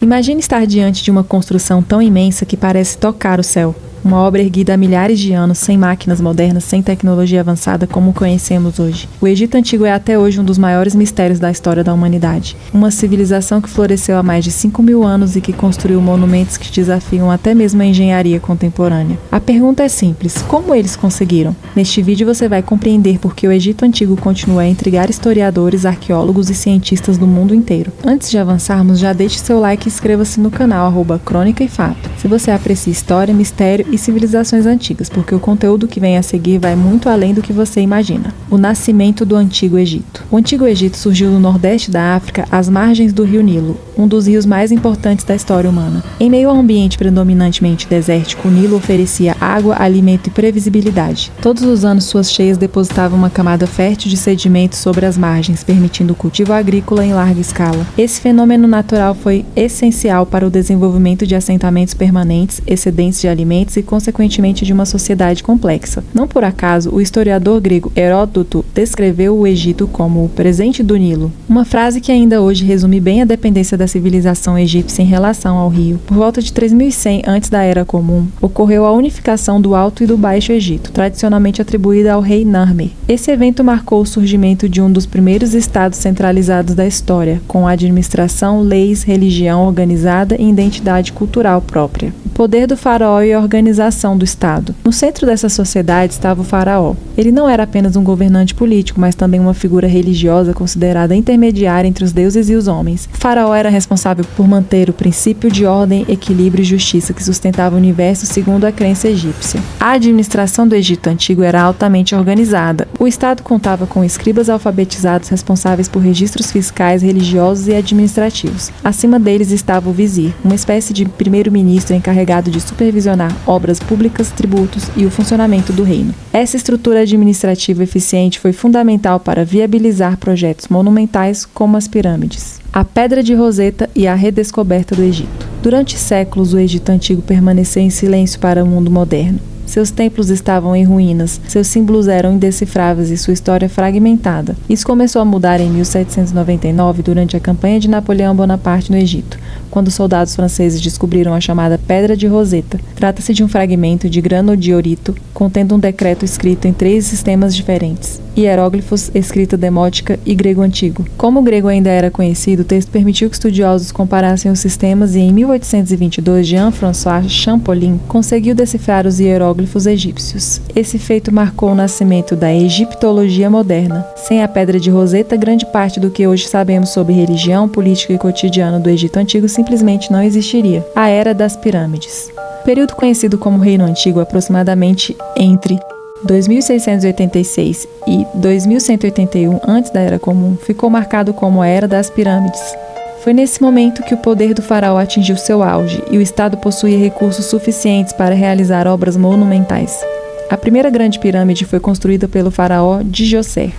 Imagine estar diante de uma construção tão imensa que parece tocar o céu. Uma obra erguida há milhares de anos, sem máquinas modernas, sem tecnologia avançada como conhecemos hoje. O Egito Antigo é até hoje um dos maiores mistérios da história da humanidade. Uma civilização que floresceu há mais de 5.000 anos e que construiu monumentos que desafiam até mesmo a engenharia contemporânea. A pergunta é simples: como eles conseguiram? Neste vídeo você vai compreender por que o Egito Antigo continua a intrigar historiadores, arqueólogos e cientistas do mundo inteiro. Antes de avançarmos, já deixe seu like e inscreva-se no canal @Crônica e Fato. Se você aprecia história, mistério e civilizações antigas, porque o conteúdo que vem a seguir vai muito além do que você imagina. O nascimento do Antigo Egito. O Antigo Egito surgiu no nordeste da África, às margens do rio Nilo, um dos rios mais importantes da história humana. Em meio a um ambiente predominantemente desértico, o Nilo oferecia água, alimento e previsibilidade. Todos os anos suas cheias depositavam uma camada fértil de sedimentos sobre as margens, permitindo o cultivo agrícola em larga escala. Esse fenômeno natural foi essencial para o desenvolvimento de assentamentos permanentes, excedentes de alimentos e, consequentemente, de uma sociedade complexa. Não por acaso, o historiador grego Heródoto descreveu o Egito como o presente do Nilo, uma frase que ainda hoje resume bem a dependência da civilização egípcia em relação ao rio. Por volta de 3100 antes da Era Comum, ocorreu a unificação do Alto e do Baixo Egito, tradicionalmente atribuída ao rei Narmer. Esse evento marcou o surgimento de um dos primeiros estados centralizados da história, com administração, leis, religião organizada e identidade cultural própria. O poder do faraó e a organização do Estado. No centro dessa sociedade estava o faraó. Ele não era apenas um governante político, mas também uma figura religiosa considerada intermediária entre os deuses e os homens. O faraó era responsável por manter o princípio de ordem, equilíbrio e justiça que sustentava o universo segundo a crença egípcia. A administração do Egito Antigo era altamente organizada. O Estado contava com escribas alfabetizados responsáveis por registros fiscais, religiosos e administrativos. Acima deles estava o vizir, uma espécie de primeiro-ministro encarregado de supervisionar obras públicas, tributos e o funcionamento do reino. Essa estrutura administrativa eficiente foi fundamental para viabilizar projetos monumentais como as pirâmides, a Pedra de Roseta e a redescoberta do Egito. Durante séculos, o Egito Antigo permaneceu em silêncio para o mundo moderno. Seus templos estavam em ruínas, seus símbolos eram indecifráveis e sua história fragmentada. Isso começou a mudar em 1799, durante a campanha de Napoleão Bonaparte no Egito, quando soldados franceses descobriram a chamada Pedra de Roseta. Trata-se de um fragmento de granodiorito contendo um decreto escrito em 3 sistemas diferentes: hieróglifos, escrita demótica e grego antigo. Como o grego ainda era conhecido, o texto permitiu que estudiosos comparassem os sistemas e, em 1822, Jean-François Champollion conseguiu decifrar os hieróglifos egípcios. Esse feito marcou o nascimento da egiptologia moderna. Sem a Pedra de Roseta, grande parte do que hoje sabemos sobre religião, política e cotidiano do Egito Antigo simplesmente não existiria. A Era das Pirâmides. O período conhecido como Reino Antigo, aproximadamente entre 2686 e 2181 antes da Era Comum, ficou marcado como a Era das Pirâmides. Foi nesse momento que o poder do faraó atingiu seu auge e o Estado possuía recursos suficientes para realizar obras monumentais. A primeira grande pirâmide foi construída pelo faraó Djoser.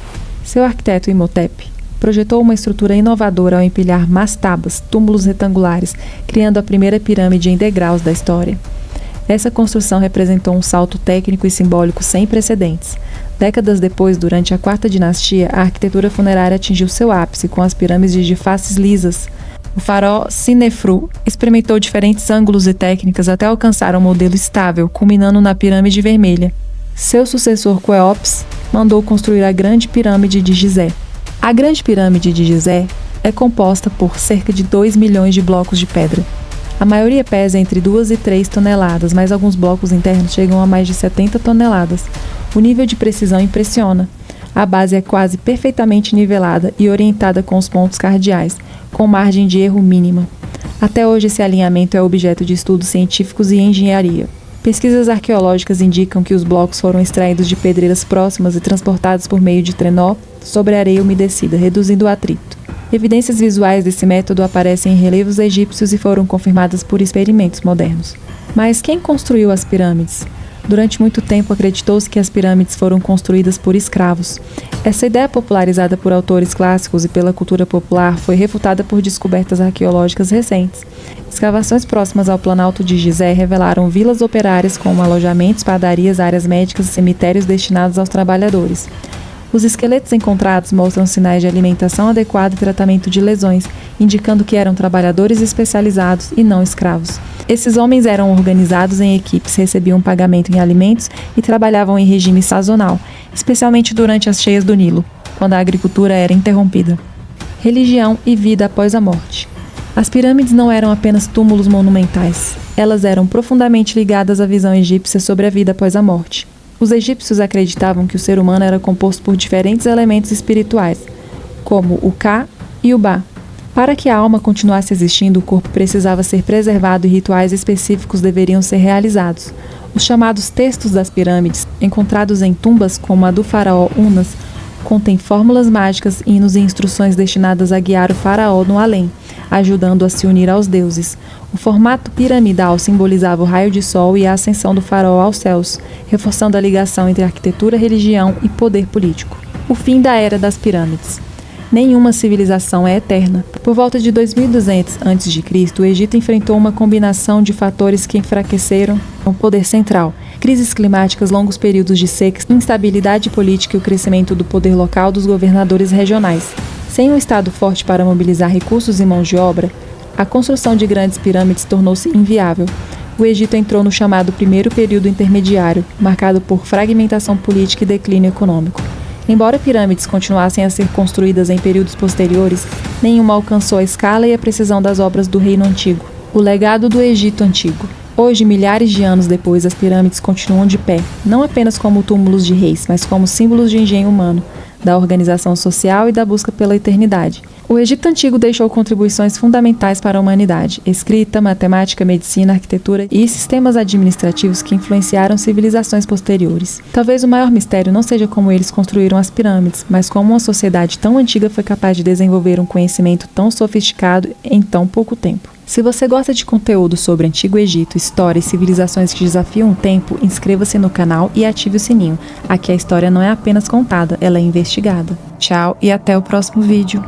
Seu arquiteto Imhotep projetou uma estrutura inovadora ao empilhar mastabas, túmulos retangulares, criando a primeira pirâmide em degraus da história. Essa construção representou um salto técnico e simbólico sem precedentes. Décadas depois, durante a Quarta Dinastia, a arquitetura funerária atingiu seu ápice com as pirâmides de faces lisas. O faraó Sinefru experimentou diferentes ângulos e técnicas até alcançar um modelo estável, culminando na Pirâmide Vermelha. Seu sucessor Quéops mandou construir a Grande Pirâmide de Gizé. A Grande Pirâmide de Gizé é composta por cerca de 2 milhões de blocos de pedra. A maioria pesa entre 2 e 3 toneladas, mas alguns blocos internos chegam a mais de 70 toneladas. O nível de precisão impressiona. A base é quase perfeitamente nivelada e orientada com os pontos cardeais, com margem de erro mínima. Até hoje, esse alinhamento é objeto de estudos científicos e engenharia. Pesquisas arqueológicas indicam que os blocos foram extraídos de pedreiras próximas e transportados por meio de trenó sobre areia umedecida, reduzindo o atrito. Evidências visuais desse método aparecem em relevos egípcios e foram confirmadas por experimentos modernos. Mas quem construiu as pirâmides? Durante muito tempo acreditou-se que as pirâmides foram construídas por escravos. Essa ideia, popularizada por autores clássicos e pela cultura popular, foi refutada por descobertas arqueológicas recentes. Escavações próximas ao Planalto de Gizé revelaram vilas operárias como alojamentos, padarias, áreas médicas e cemitérios destinados aos trabalhadores. Os esqueletos encontrados mostram sinais de alimentação adequada e tratamento de lesões, indicando que eram trabalhadores especializados e não escravos. Esses homens eram organizados em equipes, recebiam pagamento em alimentos e trabalhavam em regime sazonal, especialmente durante as cheias do Nilo, quando a agricultura era interrompida. Religião e vida após a morte. As pirâmides não eram apenas túmulos monumentais, elas eram profundamente ligadas à visão egípcia sobre a vida após a morte. Os egípcios acreditavam que o ser humano era composto por diferentes elementos espirituais, como o Ka e o Ba. Para que a alma continuasse existindo, o corpo precisava ser preservado e rituais específicos deveriam ser realizados. Os chamados textos das pirâmides, encontrados em tumbas como a do faraó Unas, contêm fórmulas mágicas, hinos e instruções destinadas a guiar o faraó no além, ajudando a se unir aos deuses. O formato piramidal simbolizava o raio de sol e a ascensão do faraó aos céus, reforçando a ligação entre arquitetura, religião e poder político. O fim da Era das Pirâmides. Nenhuma civilização é eterna. Por volta de 2200 a.C., o Egito enfrentou uma combinação de fatores que enfraqueceram o poder central: crises climáticas, longos períodos de seca, instabilidade política e o crescimento do poder local dos governadores regionais. Sem um Estado forte para mobilizar recursos e mãos de obra, a construção de grandes pirâmides tornou-se inviável. O Egito entrou no chamado primeiro período intermediário, marcado por fragmentação política e declínio econômico. Embora pirâmides continuassem a ser construídas em períodos posteriores, nenhuma alcançou a escala e a precisão das obras do Reino Antigo. O legado do Egito Antigo. Hoje, milhares de anos depois, as pirâmides continuam de pé, não apenas como túmulos de reis, mas como símbolos de engenho humano, da organização social e da busca pela eternidade. O Egito Antigo deixou contribuições fundamentais para a humanidade: escrita, matemática, medicina, arquitetura e sistemas administrativos que influenciaram civilizações posteriores. Talvez o maior mistério não seja como eles construíram as pirâmides, mas como uma sociedade tão antiga foi capaz de desenvolver um conhecimento tão sofisticado em tão pouco tempo. Se você gosta de conteúdo sobre Antigo Egito, história e civilizações que desafiam o tempo, inscreva-se no canal e ative o sininho. Aqui a história não é apenas contada, ela é investigada. Tchau e até o próximo vídeo.